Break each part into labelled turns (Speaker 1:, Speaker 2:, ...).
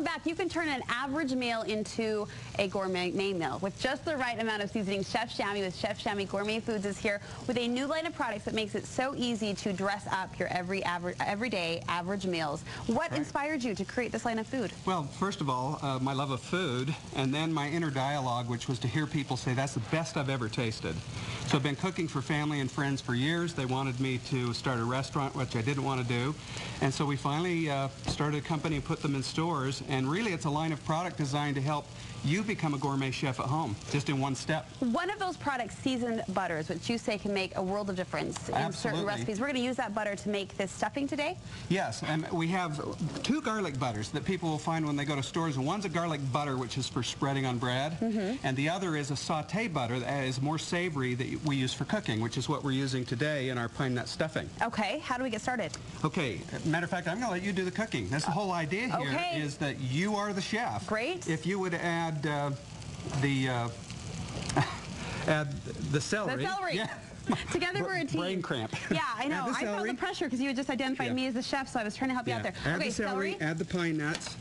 Speaker 1: welcome back. You can turn an average meal into a gourmet meal with just the right amount of seasoning. Chef Shamy with Chef Shamy Gourmet Foods is here with a new line of products that makes it so easy to dress up your everyday average meals. What inspired you to create this line of food?
Speaker 2: Well, first of all, my love of food, and then my inner dialogue, which was to hear people say, that's the best I've ever tasted. So I've been cooking for family and friends for years. They wanted me to start a restaurant, which I didn't want to do. And so we finally started a company and put them in stores. And really, it's a line of product designed to help you become a gourmet chef at home, just in one step. One
Speaker 1: of those products, seasoned butters, which you say can make a world of difference in certain recipes. We're going to use that butter to make this stuffing today?
Speaker 2: Yes, and we have two garlic butters that people will find when they go to stores. And one's a garlic butter, which is for spreading on bread, and the other is a Saute butter that is more savory that we use for cooking, which is what we're using today in our pine nut stuffing.
Speaker 1: Okay, how do we get started?
Speaker 2: Okay, matter of fact, I'm going to let you do the cooking. That's the whole idea here, is that you are the chef.
Speaker 1: Great.
Speaker 2: If you would add add the celery.
Speaker 1: The celery. Yeah. Together we're a team.
Speaker 2: Brain cramp.
Speaker 1: Yeah, I know. I felt the pressure because you had just identified me as the chef, so I was trying to help you out there.
Speaker 2: Add the celery, add the pine nuts,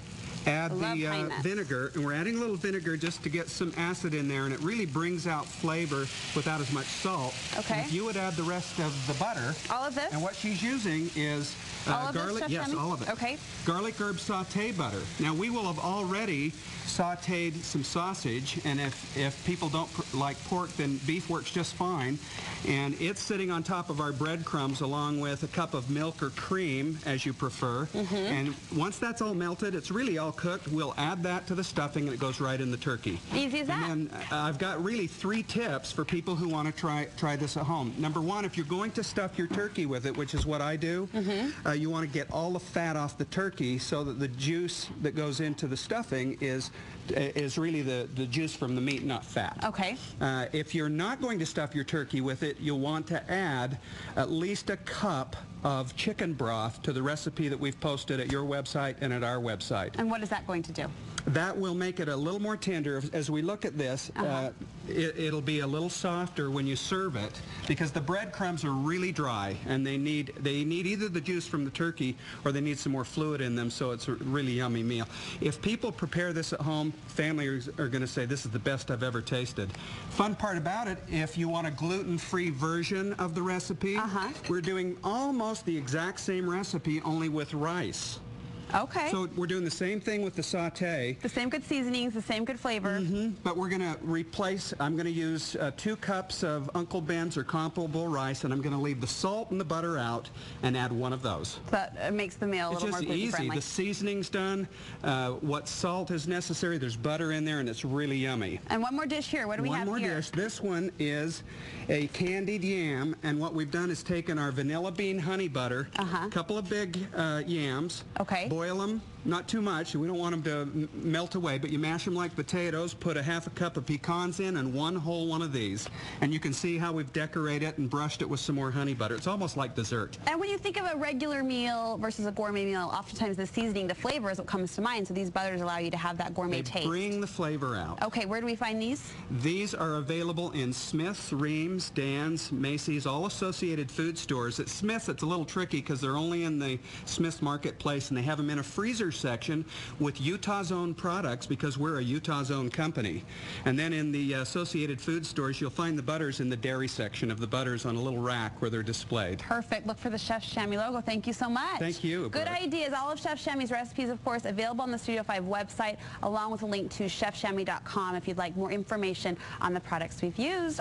Speaker 2: add the vinegar, and we're adding a little vinegar just to get some acid in there, and it really brings out flavor without as much salt.
Speaker 1: Okay.
Speaker 2: And if you would add the rest of the butter.
Speaker 1: All of this?
Speaker 2: And what she's using is garlic. Yes, all of it.
Speaker 1: Okay.
Speaker 2: Garlic herb saute butter. Now we will have already sauteed some sausage, and if people don't like pork, then beef works just fine. And it's sitting on top of our breadcrumbs along with a cup of milk or cream, as you prefer. And once that's all melted, it's really all cooked, we'll add that to the stuffing and it goes right in the turkey.
Speaker 1: Easy as that.
Speaker 2: And then I've got really 3 tips for people who want to try this at home. Number 1, if you're going to stuff your turkey with it, which is what I do, you want to get all the fat off the turkey so that the juice that goes into the stuffing is really the juice from the meat, not fat.
Speaker 1: Okay.
Speaker 2: If you're not going to stuff your turkey with it, you'll want to add at least a cup of chicken broth to the recipe that we've posted at your website and at our website.
Speaker 1: And what is that going to do?
Speaker 2: That will make it a little more tender. As we look at this, it'll be a little softer when you serve it because the breadcrumbs are really dry and they need either the juice from the turkey or they need some more fluid in them, so it's a really yummy meal. If people prepare this at home, families are going to say this is the best I've ever tasted. Fun part about it, if you want a gluten-free version of the recipe, we're doing almost the exact same recipe, only with rice.
Speaker 1: Okay.
Speaker 2: So we're doing the same thing with the saute.
Speaker 1: The same good seasonings, the same good flavor.
Speaker 2: But we're going to replace, I'm going to use 2 cups of Uncle Ben's or comparable rice, and I'm going to leave the salt and the butter out and add 1 of those.
Speaker 1: That makes the meal a little more gluten-friendly.
Speaker 2: It's just easy. The seasoning's done. What salt is necessary, there's butter in there, and it's really yummy.
Speaker 1: And one more dish here. What do we have here?
Speaker 2: One more dish. This one is a candied yam, and what we've done is taken our vanilla bean honey butter, a couple of big yams, boil them, not too much, we don't want them to melt away, but you mash them like potatoes, put a half a cup of pecans in and 1 whole one of these. And you can see how we've decorated it and brushed it with some more honey butter. It's almost like dessert.
Speaker 1: And when you think of a regular meal versus a gourmet meal, oftentimes the seasoning, the flavor is what comes to mind, so these butters allow you to have that gourmet taste.
Speaker 2: Bring the flavor out.
Speaker 1: Okay, where do we find these?
Speaker 2: These are available in Smith's, Reams, Dan's, Macy's, all associated food stores. At Smith's, it's a little tricky because they're only in the Smith's marketplace, and they have them in a freezer section with Utah's own products because we're a Utah's own company. And then in the associated food stores, you'll find the butters in the dairy section of the butters on a little rack where they're displayed. Perfect.
Speaker 1: Look for the Chef Shamy logo. Thank you so much.
Speaker 2: Thank you.
Speaker 1: Good ideas. All of Chef Shamy's recipes, of course, available on the Studio 5 website, along with a link to chefshamy.com if you'd like more information on the products we've used.